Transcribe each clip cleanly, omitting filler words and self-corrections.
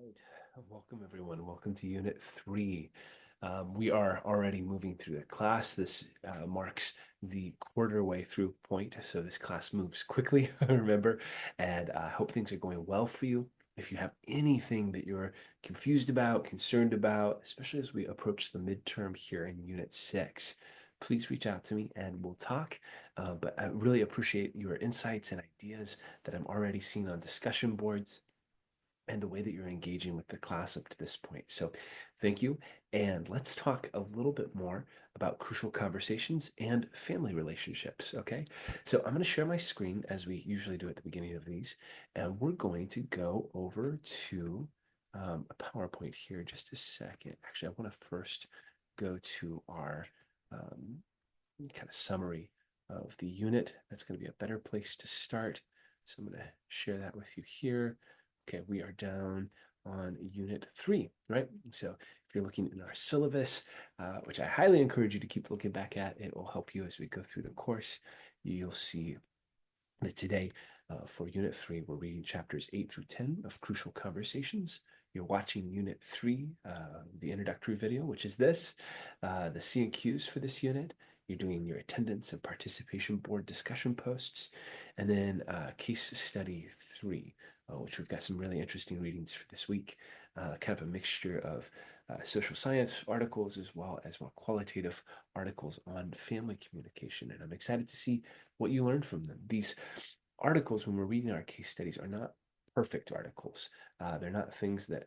Right. Welcome, everyone. Welcome to Unit 3. We are already moving through the class. This marks the quarter way through point, so this class moves quickly, remember, and I hope things are going well for you. If you have anything that you're confused about, concerned about, especially as we approach the midterm here in Unit 6, please reach out to me and we'll talk. But I really appreciate your insights and ideas that I'm already seeing on discussion boards and the way that you're engaging with the class up to this point. So thank you. And let's talk a little bit more about crucial conversations and family relationships. Okay. So I'm going to share my screen as we usually do at the beginning of these. And we're going to go over to a PowerPoint here in just a second. Actually, I want to first go to our kind of summary of the unit. That's going to be a better place to start. So I'm going to share that with you here. Okay, we are down on Unit 3, right? So if you're looking in our syllabus, which I highly encourage you to keep looking back at, it will help you as we go through the course. You'll see that today, for Unit 3, we're reading chapters 8 through 10 of Crucial Conversations. You're watching Unit 3, the introductory video, which is this, the C and Qs for this unit. You're doing your attendance and participation board discussion posts, and then case study 3, which we've got some really interesting readings for this week, kind of a mixture of social science articles as well as more qualitative articles on family communication. And I'm excited to see what you learned from them. These articles, when we're reading our case studies, are not perfect articles. They're not things that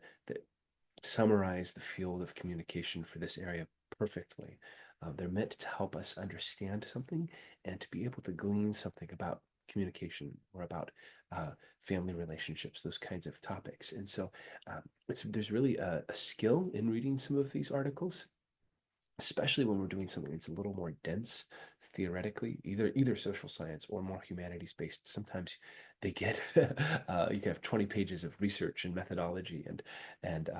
summarize the field of communication for this area perfectly. They're meant to help us understand something and to be able to glean something about communication or about family relationships, those kinds of topics. And so there's really a skill in reading some of these articles, especially when we're doing something that's a little more dense theoretically, either social science or more humanities based. Sometimes they get you can have 20 pages of research and methodology and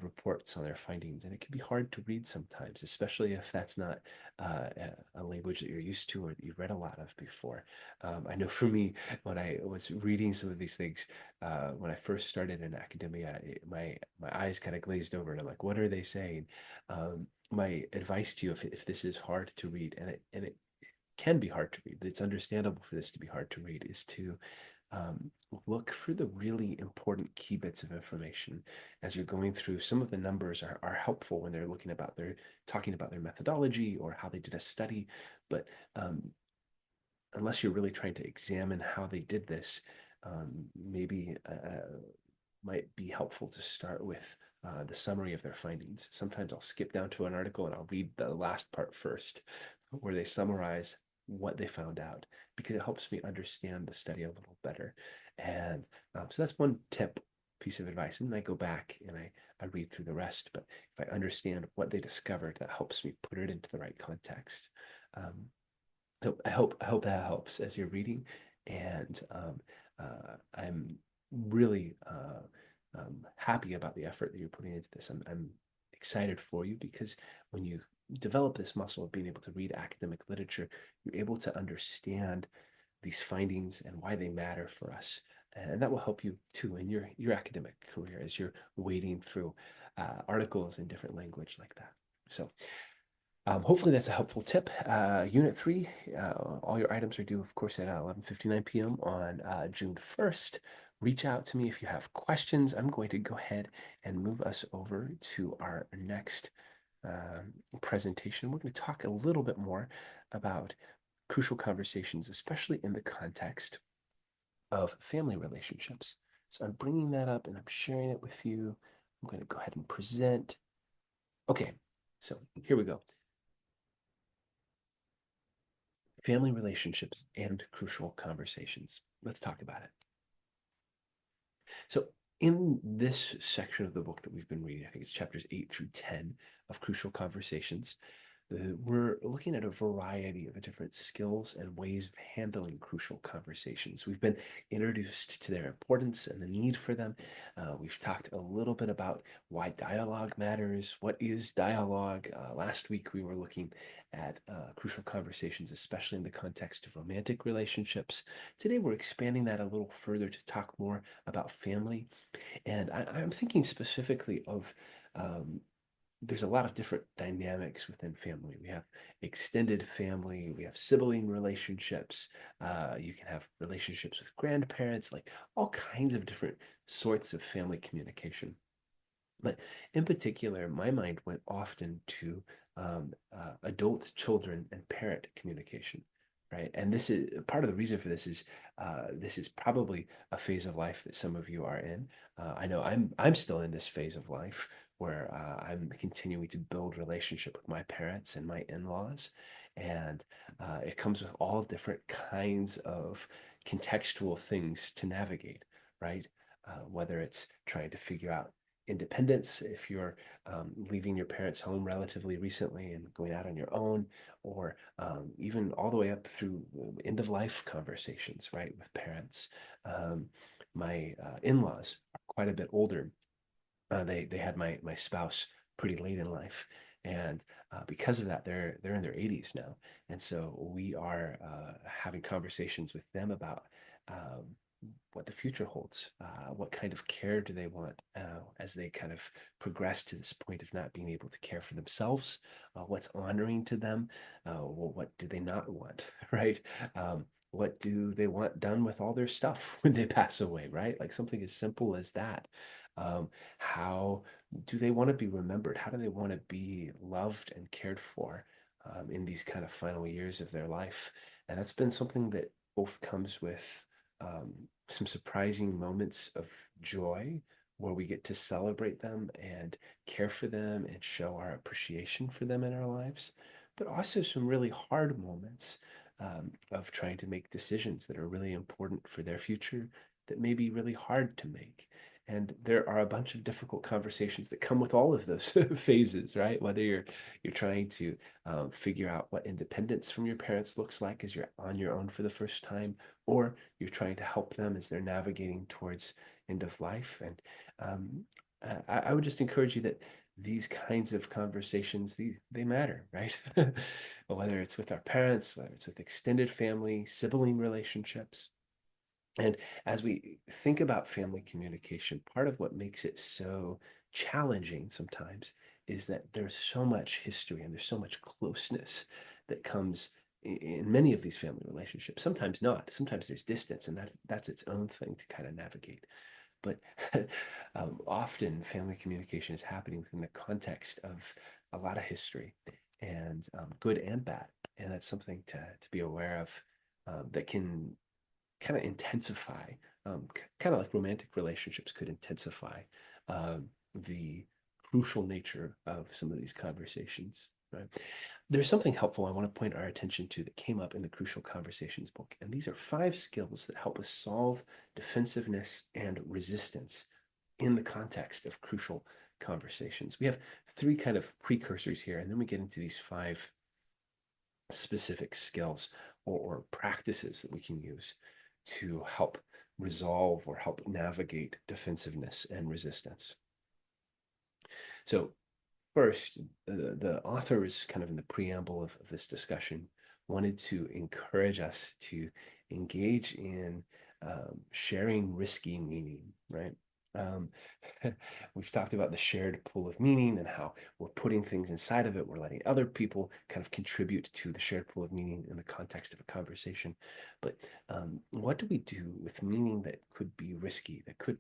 reports on their findings, and it can be hard to read sometimes, especially if that's not a language that you're used to or that you've read a lot of before. I know for me, when I was reading some of these things, when I first started in academia, my eyes kind of glazed over, and I'm like, what are they saying? My advice to you, if this is hard to read, and it can be hard to read, but it's understandable for this to be hard to read, is to look for the really important key bits of information as you're going through. Some of the numbers are helpful when they're talking about their methodology or how they did a study, but unless you're really trying to examine how they did this, maybe might be helpful to start with the summary of their findings. Sometimes I'll skip down to an article and I'll read the last part first, where they summarize what they found out, because it helps me understand the study a little better. And so that's one piece of advice. And then I go back and I read through the rest. But if I understand what they discovered, that helps me put it into the right context. Um, so I hope that helps as you're reading, and I'm really happy about the effort that you're putting into this. I'm excited for you because when you develop this muscle of being able to read academic literature, you're able to understand these findings and why they matter for us. And that will help you too in your academic career as you're wading through articles in different language like that. So hopefully that's a helpful tip. Unit 3, all your items are due, of course, at 11:59 p.m. on June 1st. Reach out to me if you have questions. I'm going to go ahead and move us over to our next presentation. We're going to talk a little bit more about crucial conversations, especially in the context of family relationships. So I'm bringing that up and I'm sharing it with you. I'm going to go ahead and present. Okay, so here we go. Family relationships and crucial conversations. Let's talk about it. So, in this section of the book that we've been reading, I think it's chapters 8 through 10 of Crucial Conversations, We're looking at a variety of different skills and ways of handling crucial conversations. We've been introduced to their importance and the need for them. We've talked a little bit about why dialogue matters. What is dialogue? Last week, we were looking at crucial conversations, especially in the context of romantic relationships. Today, we're expanding that a little further to talk more about family. And I'm thinking specifically of um, there's a lot of different dynamics within family. We have extended family, we have sibling relationships, you can have relationships with grandparents, like all kinds of different sorts of family communication. But in particular, my mind went often to adult children and parent communication, right? And this is part of the reason for this is probably a phase of life that some of you are in. I know I'm still in this phase of life where I'm continuing to build relationship with my parents and my in-laws, and it comes with all different kinds of contextual things to navigate, right? Whether it's trying to figure out independence if you're leaving your parents' home relatively recently and going out on your own, or even all the way up through end of life conversations, right, with parents. My in-laws are quite a bit older. They had my spouse pretty late in life, and because of that, they're in their 80s now, and so we are having conversations with them about um, what the future holds. What kind of care do they want as they kind of progress to this point of not being able to care for themselves? What's honoring to them? Well, what do they not want, right? What do they want done with all their stuff when they pass away, right? Like something as simple as that. How do they want to be remembered? How do they want to be loved and cared for in these kind of final years of their life? And that's been something that both comes with um, some surprising moments of joy where we get to celebrate them and care for them and show our appreciation for them in our lives, but also some really hard moments of trying to make decisions that are really important for their future that may be really hard to make. And there are a bunch of difficult conversations that come with all of those phases, right? Whether you're trying to figure out what independence from your parents looks like as you're on your own for the first time, or you're trying to help them as they're navigating towards end of life. And um, I would just encourage you that these kinds of conversations, they matter, right? Whether it's with our parents, whether it's with extended family, sibling relationships. And as we think about family communication, part of what makes it so challenging sometimes is that there's so much history and there's so much closeness that comes in many of these family relationships. Sometimes not. Sometimes there's distance, and that's its own thing to kind of navigate. But often family communication is happening within the context of a lot of history and good and bad. And that's something to be aware of that can kind of intensify, kind of like romantic relationships could intensify the crucial nature of some of these conversations. Right? There's something helpful I want to point our attention to that came up in the Crucial Conversations book, and these are 5 skills that help us solve defensiveness and resistance in the context of crucial conversations. We have 3 kind of precursors here, and then we get into these 5 specific skills or practices that we can use to help resolve or help navigate defensiveness and resistance. So, first, the author is kind of in the preamble of this discussion, wanted to encourage us to engage in sharing risky meaning, right? Um, we've talked about the shared pool of meaning and how we're putting things inside of it. We're letting other people kind of contribute to the shared pool of meaning in the context of a conversation. But what do we do with meaning that could be risky, that could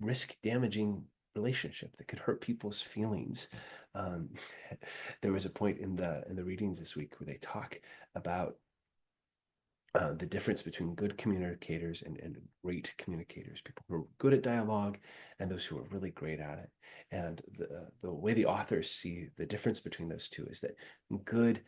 risk damaging relationship, that could hurt people's feelings? Um, there was a point in the readings this week where they talk about the difference between good communicators and great communicators, people who are good at dialogue and those who are really great at it. And the way the authors see the difference between those two is that good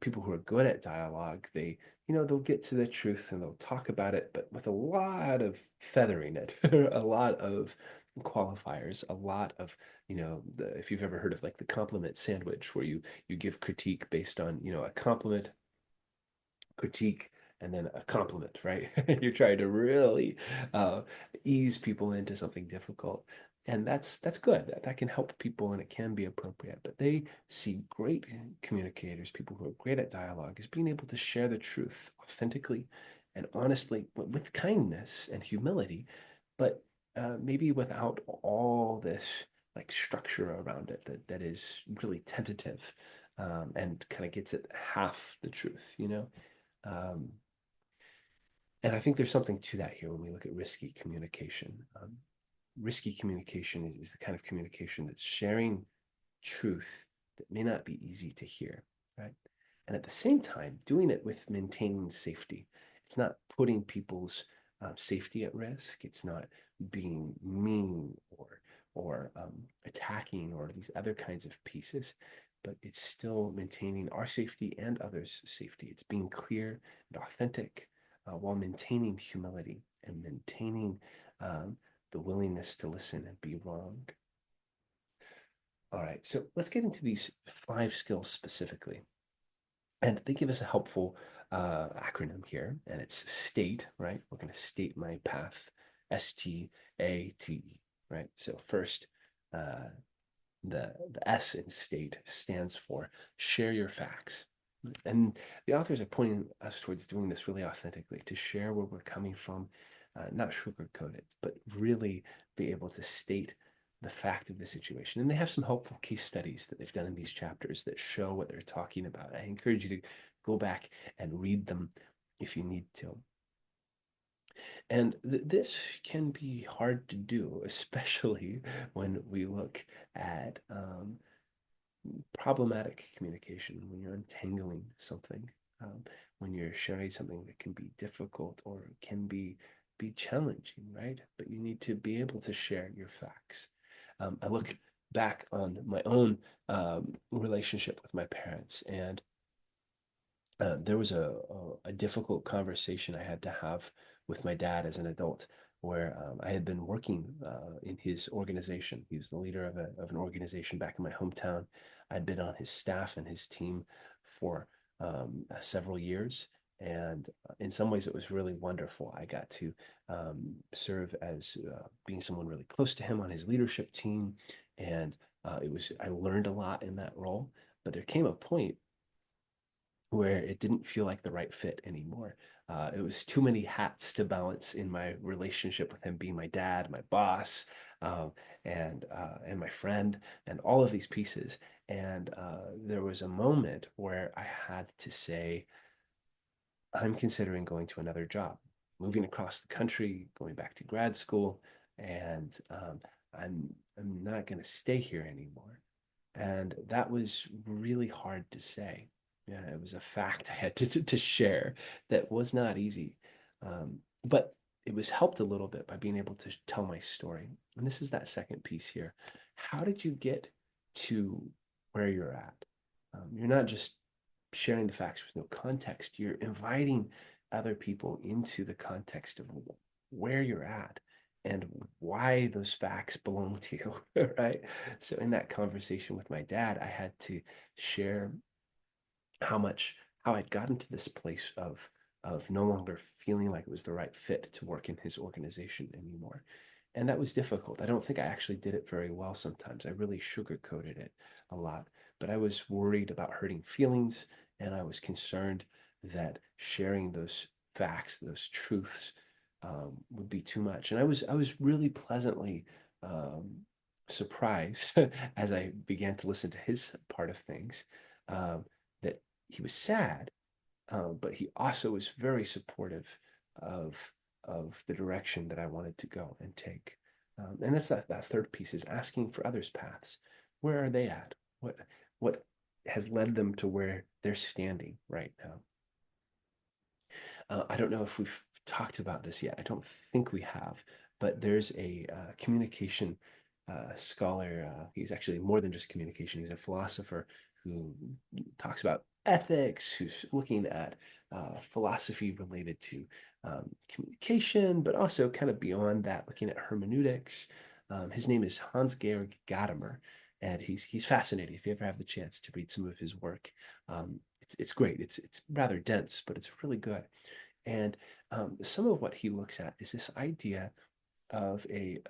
people who are good at dialogue, they'll get to the truth and they'll talk about it, but with a lot of feathering it, a lot of qualifiers, a lot of, if you've ever heard of like the compliment sandwich, where you give critique based on, a compliment, critique, and then a compliment, right? You're trying to really uh, ease people into something difficult. And that's good. That can help people and it can be appropriate. But they see great communicators, people who are great at dialogue, as being able to share the truth authentically and honestly with kindness and humility, but maybe without all this like structure around it that is really tentative, and kind of gets at half the truth. Um, and I think there's something to that here when we look at risky communication. Risky communication is the kind of communication that's sharing truth that may not be easy to hear, right? And at the same time, doing it with maintaining safety. It's not putting people's safety at risk. It's not being mean or attacking or these other kinds of pieces, but it's still maintaining our safety and others' safety. It's being clear and authentic, while maintaining humility and maintaining the willingness to listen and be wrong. All right, so let's get into these 5 skills specifically. And they give us a helpful acronym here, and it's STATE, right? We're going to state my path, STATE, right? So first, uh, the S in STATE stands for share your facts. And the authors are pointing us towards doing this really authentically, to share where we're coming from, not sugarcoat it, but really be able to state the fact of the situation. And they have some helpful case studies that they've done in these chapters that show what they're talking about. I encourage you to go back and read them if you need to. And this can be hard to do, especially when we look at problematic communication, when you're untangling something, when you're sharing something that can be difficult or can be challenging, right? But you need to be able to share your facts. I look back on my own relationship with my parents, and there was a difficult conversation I had to have with my dad as an adult, where I had been working in his organization. He was the leader of an organization back in my hometown. I'd been on his staff and his team for several years. And in some ways, it was really wonderful. I got to serve as being someone really close to him on his leadership team. And I learned a lot in that role. But there came a point where it didn't feel like the right fit anymore. It was too many hats to balance in my relationship with him being my dad, my boss, um, and my friend, and all of these pieces. And there was a moment where I had to say, I'm considering going to another job, moving across the country, going back to grad school, and I'm not going to stay here anymore. And that was really hard to say. Yeah, it was a fact I had to share that was not easy. But it was helped a little bit by being able to tell my story. And this is that second piece here. How did you get to where you're at? You're not just sharing the facts with no context, you're inviting other people into the context of where you're at and why those facts belong to you, right? So in that conversation with my dad, I had to share how I'd gotten to this place of no longer feeling like it was the right fit to work in his organization anymore. And that was difficult. I don't think I actually did it very well sometimes. I really sugarcoated it a lot, but I was worried about hurting feelings, and I was concerned that sharing those facts, those truths, would be too much. And I was really pleasantly surprised as I began to listen to his part of things, um, that he was sad, but he also was very supportive of of the direction that I wanted to go and take. And that's that third piece, is asking for others' paths. Where are they at? What has led them to where they're standing right now? I don't know if we've talked about this yet. I don't think we have, but there's a communication scholar. He's actually more than just communication. He's a philosopher who talks about ethics, who's looking at philosophy related to communication, but also kind of beyond that, looking at hermeneutics. His name is Hans-Georg Gadamer, and he's fascinating. If you ever have the chance to read some of his work, it's great. It's rather dense, but it's really good. And some of what he looks at is this idea of a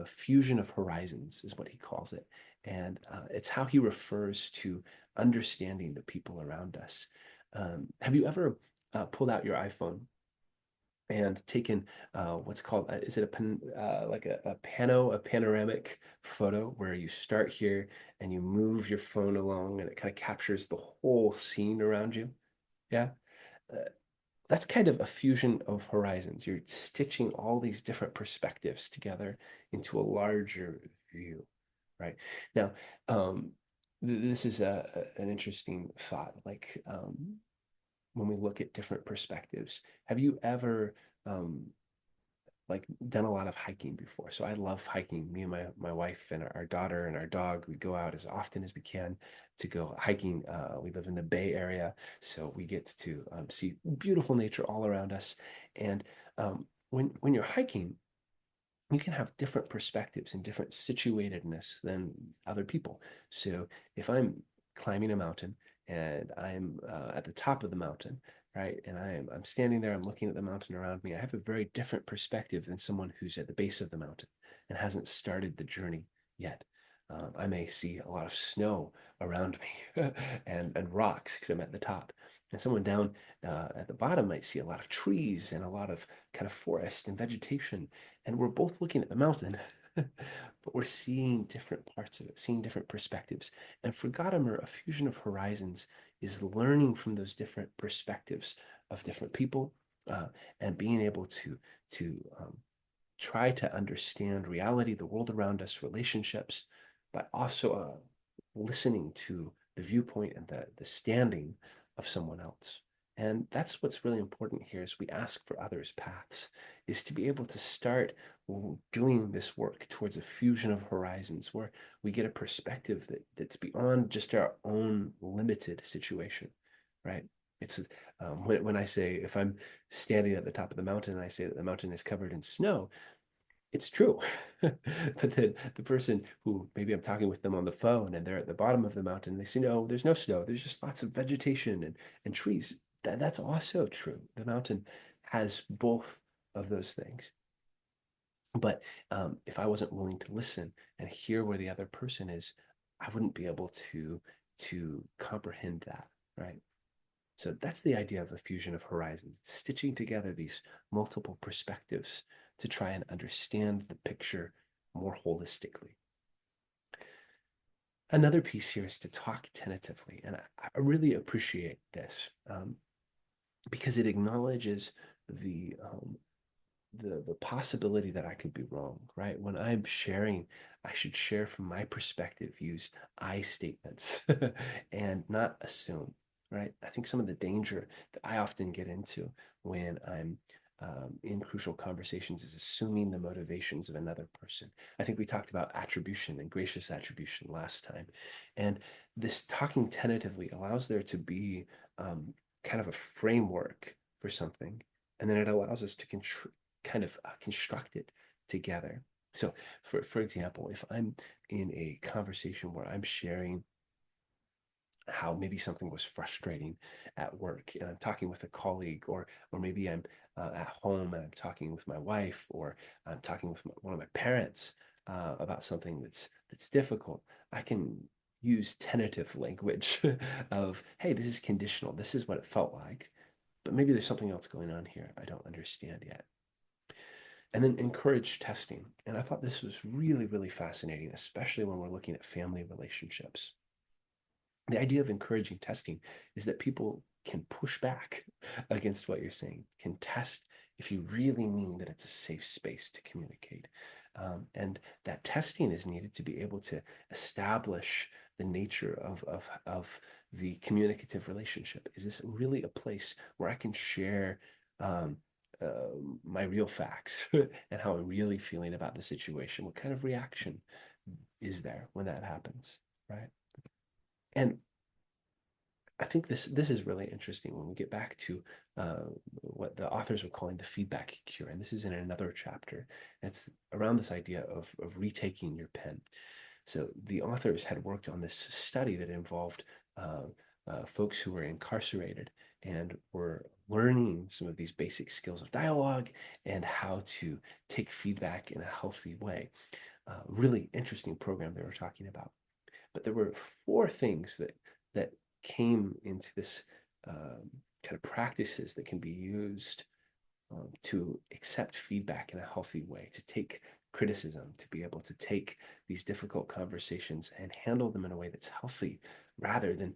fusion of horizons, is what he calls it, and it's how he refers to understanding the people around us. Have you ever pulled out your iPhone and taken what's called is it like a panoramic photo where you start here and you move your phone along and it kind of captures the whole scene around you? Yeah. Uh, that's kind of a fusion of horizons. You're stitching all these different perspectives together into a larger view, right? Now, this is an interesting thought. Like when we look at different perspectives, have you ever um, like done a lot of hiking before? So I love hiking. Me and my wife and our daughter and our dog, we go out as often as we can to go hiking. We live in the Bay Area, so we get to see beautiful nature all around us. And when you're hiking, you can have different perspectives and different situatedness than other people. So if I'm climbing a mountain and I'm at the top of the mountain, right, and I'm standing there, I'm looking at the mountain around me, I have a very different perspective than someone who's at the base of the mountain and hasn't started the journey yet. I may see a lot of snow around me and rocks because I'm at the top. And someone down at the bottom might see a lot of trees and a lot of kind of forest and vegetation, and we're both looking at the mountain, but we're seeing different parts of it, seeing different perspectives. And for Gadamer, a fusion of horizons is learning from those different perspectives of different people, uh, and being able to try to understand reality, the world around us, relationships, but also listening to the viewpoint and the standing of someone else. And that's what's really important here as we ask for others' paths, is to be able to start doing this work towards a fusion of horizons where we get a perspective that's beyond just our own limited situation, right? It's when I say, if I'm standing at the top of the mountain and I say that the mountain is covered in snow, it's true. But the person who maybe I'm talking with them on the phone and they're at the bottom of the mountain, they say, no, there's no snow. There's just lots of vegetation and trees. That's also true. The mountain has both of those things. But if I wasn't willing to listen and hear where the other person is, I wouldn't be able to comprehend that, right? So that's the idea of a fusion of horizons, stitching together these multiple perspectives to try and understand the picture more holistically. Another piece here is to talk tentatively, and I really appreciate this because it acknowledges the the possibility that I could be wrong, right? When I'm sharing, I should share from my perspective, use I statements and not assume, right? I think some of the danger that I often get into when I'm in crucial conversations is assuming the motivations of another person. I think we talked about attribution and gracious attribution last time. And this talking tentatively allows there to be kind of a framework for something. And then it allows us to kind of construct it together. So, for example, if I'm in a conversation where I'm sharing how maybe something was frustrating at work and I'm talking with a colleague, or maybe I'm at home and I'm talking with my wife, or I'm talking with one of my parents about something that's difficult, I can use tentative language of, hey, this is conditional, this is what it felt like, but maybe there's something else going on here I don't understand yet. And then encourage testing. And I thought this was really, really fascinating, especially when we're looking at family relationships. The idea of encouraging testing is that people can push back against what you're saying, can test if you really mean that it's a safe space to communicate. And that testing is needed to be able to establish the nature of the communicative relationship. Is this really a place where I can share my real facts and how I'm really feeling about the situation? What kind of reaction is there when that happens, right? And I think this is really interesting when we get back to what the authors are calling the feedback cure, and this is in another chapter. It's around this idea of retaking your pen. So the authors had worked on this study that involved uh, folks who were incarcerated and were learning some of these basic skills of dialogue and how to take feedback in a healthy way. Really interesting program they were talking about. But there were four things that came into this kind of practices that can be used to accept feedback in a healthy way, to take criticism, to be able to take these difficult conversations and handle them in a way that's healthy rather than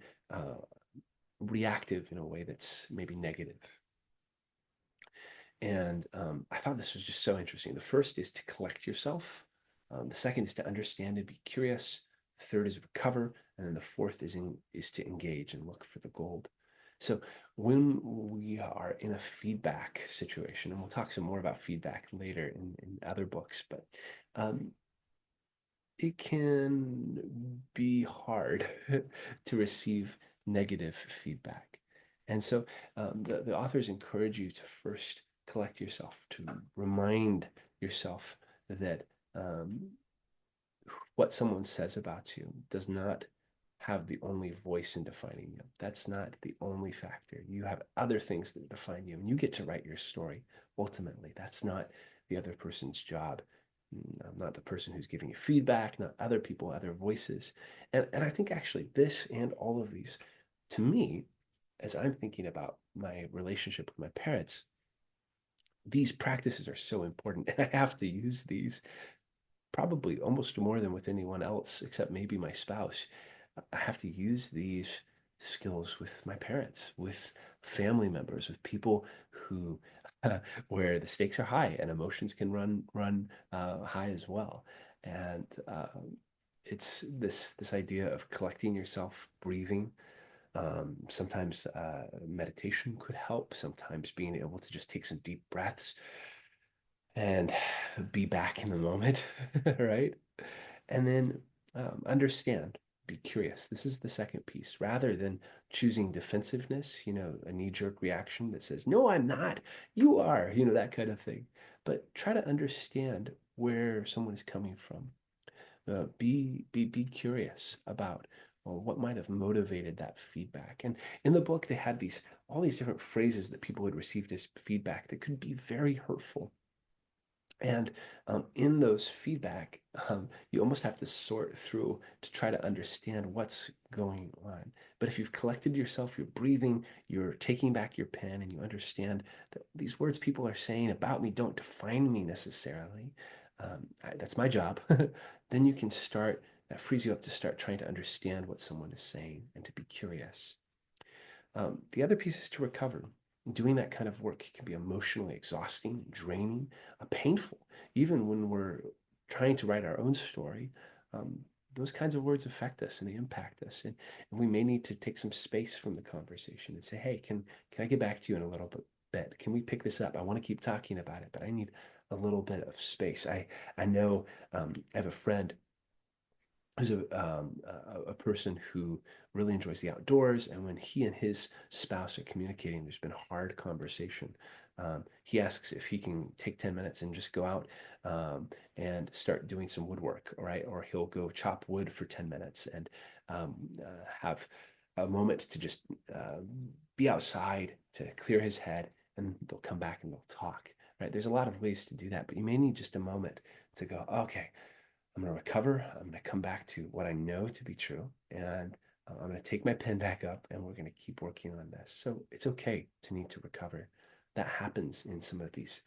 reactive in a way that's maybe negative. And I thought this was just so interesting. The first is to collect yourself. The second is to understand and be curious. The third is recover, and then the fourth is to engage and look for the gold. So when we are in a feedback situation, and we'll talk some more about feedback later in other books, but um, it can be hard to receive negative feedback. And so the authors encourage you to first collect yourself, to remind yourself that what someone says about you does not have the only voice in defining you. That's not the only factor. You have other things that define you, and you get to write your story ultimately. That's not the other person's job. I'm not the person who's giving you feedback, not other people, other voices. And I think actually this and all of these, to me, as I'm thinking about my relationship with my parents, these practices are so important. And I have to use these probably almost more than with anyone else, except maybe my spouse. I have to use these skills with my parents, with family members, with people who where the stakes are high and emotions can run high as well. And it's this idea of collecting yourself, breathing. Sometimes meditation could help. Sometimes being able to just take some deep breaths and be back in the moment, right? And then understand, be curious. This is the second piece. Rather than choosing defensiveness, a knee jerk reaction that says, no, I'm not, you are, that kind of thing. But try to understand where someone is coming from. Be curious about well, what might have motivated that feedback. And in the book, they had all these different phrases that people had received as feedback that could be very hurtful. And in those feedback, you almost have to sort through to try to understand what's going on. But if you've collected yourself, you're breathing, you're taking back your pen, and you understand that these words people are saying about me don't define me necessarily, that's my job, then you can start, that frees you up to start trying to understand what someone is saying and to be curious. The other piece is to recover. Doing that kind of work can be emotionally exhausting, draining, painful. Even when we're trying to write our own story, um, those kinds of words affect us and they impact us. And we may need to take some space from the conversation and say, hey, can I get back to you in a little bit? Can we pick this up? I want to keep talking about it, but I need a little bit of space. I know I have a friend who's a person who really enjoys the outdoors. And when he and his spouse are communicating, there's been hard conversation. He asks if he can take 10 minutes and just go out and start doing some woodwork, right? Or he'll go chop wood for 10 minutes and have a moment to just be outside to clear his head. And they'll come back and they'll talk, right? There's a lot of ways to do that, but you may need just a moment to go, okay, I'm going to recover. I'm going to come back to what I know to be true. And I'm going to take my pen back up and we're going to keep working on this. So it's okay to need to recover. That happens in some of these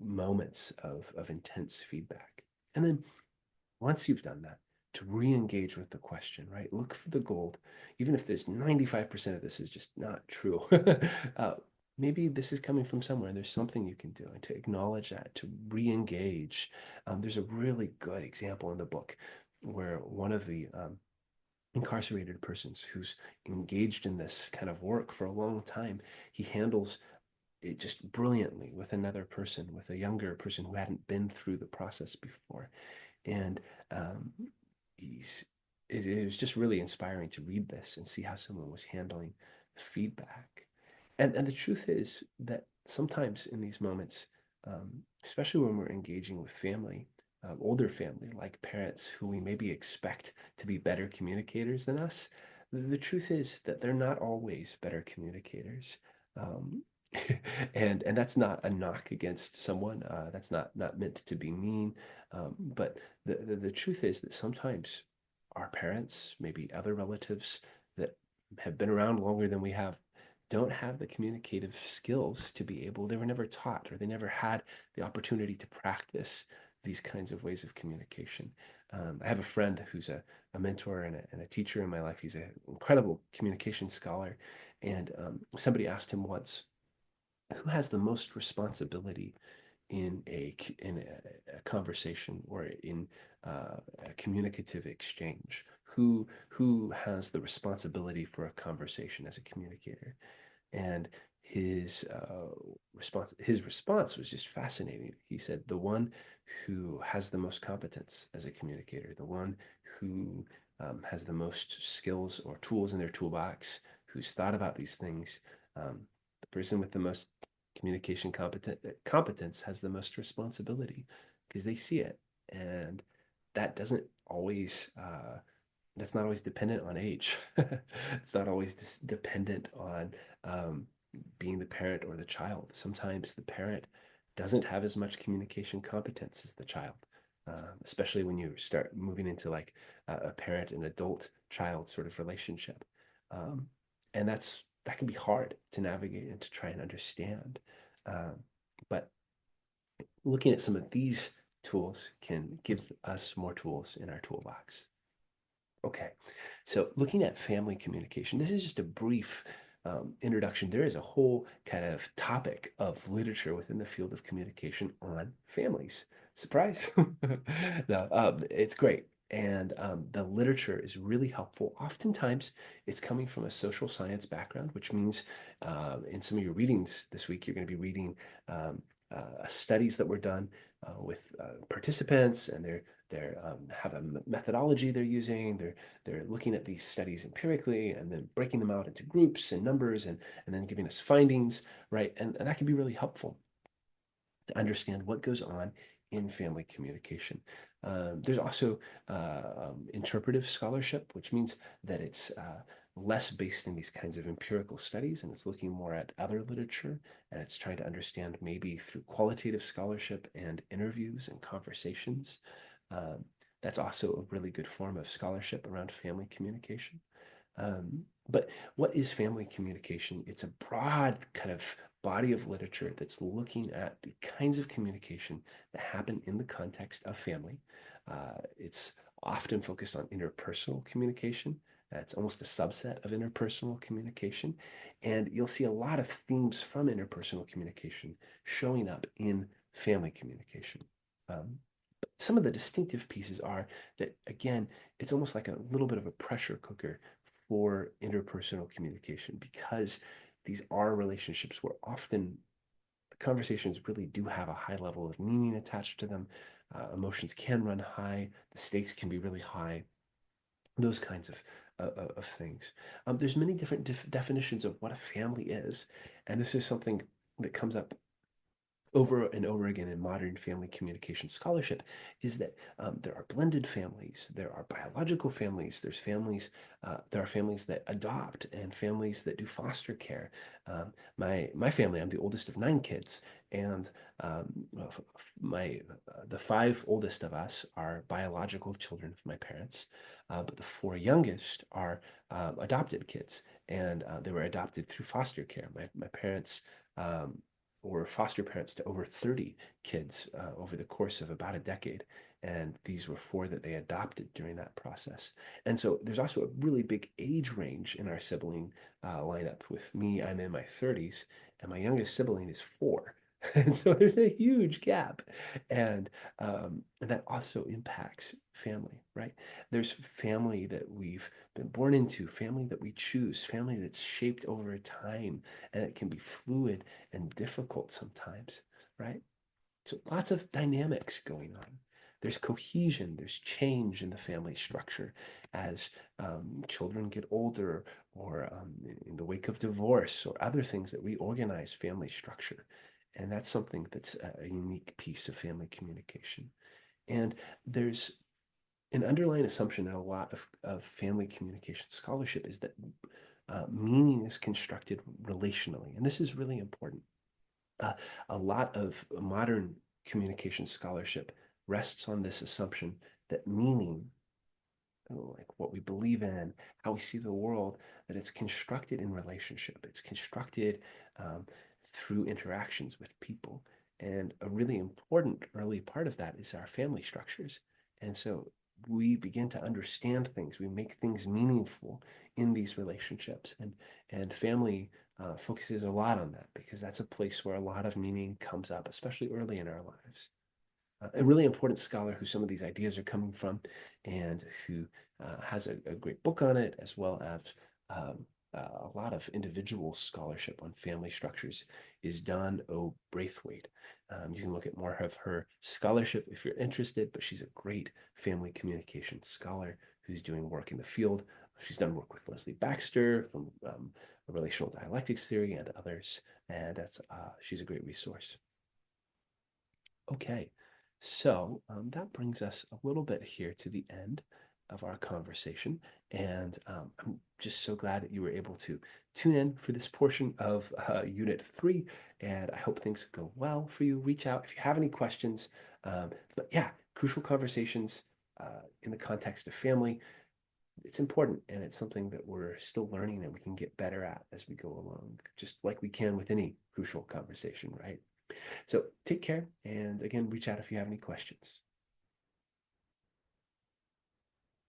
moments of intense feedback. And then once you've done that, to re-engage with the question, right? Look for the gold, even if there's 95% of this is just not true. uh, maybe this is coming from somewhere. There's something you can do, and to acknowledge that, to re-engage. There's a really good example in the book where one of the incarcerated persons who's engaged in this kind of work for a long time, he handles it just brilliantly with another person, with a younger person who hadn't been through the process before. And um, he's it was just really inspiring to read this and see how someone was handling feedback. And the truth is that sometimes in these moments, especially when we're engaging with family, older family, like parents who we maybe expect to be better communicators than us, the truth is that they're not always better communicators. Um, and that's not a knock against someone. That's not meant to be mean. But the truth is that sometimes our parents, maybe other relatives that have been around longer than we have, don't have the communicative skills to be able, they were never taught or they never had the opportunity to practice these kinds of ways of communication. I have a friend who's a mentor and a teacher in my life. He's an incredible communication scholar. And somebody asked him once, who has the most responsibility in a conversation or in a communicative exchange? Who has the responsibility for a conversation as a communicator? And his response was just fascinating. He said, the one who has the most competence as a communicator, the one who has the most skills or tools in their toolbox, who's thought about these things, the person with the most competence has the most responsibility because they see it. And that doesn't always that's not always dependent on age. It's not always dependent on um, being the parent or the child. Sometimes the parent doesn't have as much communication competence as the child, especially when you start moving into like a parent and adult child sort of relationship. Um, and that can be hard to navigate and to try and understand. Um, but looking at some of these tools can give us more tools in our toolbox. Okay, so looking at family communication, this is just a brief introduction. There is a whole kind of topic of literature within the field of communication on families. Surprise! No, it's great. And the literature is really helpful. Oftentimes, it's coming from a social science background, which means in some of your readings this week, you're going to be reading studies that were done with participants, and they're have a methodology they're using. They're looking at these studies empirically and then breaking them out into groups and numbers and then giving us findings, right? And that can be really helpful to understand what goes on in family communication. There's also interpretive scholarship, which means that it's less based in these kinds of empirical studies and it's looking more at other literature and it's trying to understand maybe through qualitative scholarship and interviews and conversations. Um, that's also a really good form of scholarship around family communication. But what is family communication? It's a broad kind of body of literature that's looking at the kinds of communication that happen in the context of family. It's often focused on interpersonal communication. It's almost a subset of interpersonal communication. And you'll see a lot of themes from interpersonal communication showing up in family communication. Um, some of the distinctive pieces are that, again, it's almost like a little bit of a pressure cooker for interpersonal communication because these are relationships where often the conversations really do have a high level of meaning attached to them. Emotions can run high, the stakes can be really high, those kinds of things. There's many different definitions of what a family is, and this is something that comes up over and over again in modern family communication scholarship is that there are blended families, there are biological families, there are families that adopt and families that do foster care. My family, I'm the oldest of 9 kids, and my the 5 oldest of us are biological children of my parents, but the 4 youngest are adopted kids, and they were adopted through foster care. My parents. Or foster parents to over 30 kids over the course of about a decade. And these were 4 that they adopted during that process. And so there's also a really big age range in our sibling lineup. With me, I'm in my 30s, and my youngest sibling is 4. And so there's a huge gap. And that also impacts family, right? There's family that we've been born into, family that we choose, family that's shaped over time, and it can be fluid and difficult sometimes, right? So lots of dynamics going on. there's cohesion, there's change in the family structure as children get older, or in the wake of divorce or other things that reorganize family structure. And that's something that's a unique piece of family communication. And there's an underlying assumption in a lot of family communication scholarship is that meaning is constructed relationally. And this is really important. Uh, a lot of modern communication scholarship rests on this assumption that meaning, like what we believe in, how we see the world, that it's constructed in relationship. It's constructed through interactions with people. And a really important early part of that is our family structures. And so we begin to understand things. We make things meaningful in these relationships. And family focuses a lot on that because that's a place where a lot of meaning comes up, especially early in our lives. A really important scholar who some of these ideas are coming from, and who has a great book on it, as well as a lot of individual scholarship on family structures, is Dawn O. Braithwaite. You can look at more of her scholarship if you're interested, but she's a great family communication scholar who's doing work in the field. She's done work with Leslie Baxter from relational dialectics theory and others, and she's a great resource. Okay, so that brings us a little bit here to the end of our conversation. And I'm just so glad that you were able to tune in for this portion of Unit 3. And I hope things go well for you. Reach out if you have any questions. But yeah, crucial conversations in the context of family. It's important, and it's something that we're still learning and we can get better at as we go along, just like we can with any crucial conversation, right? So take care. And again, reach out if you have any questions.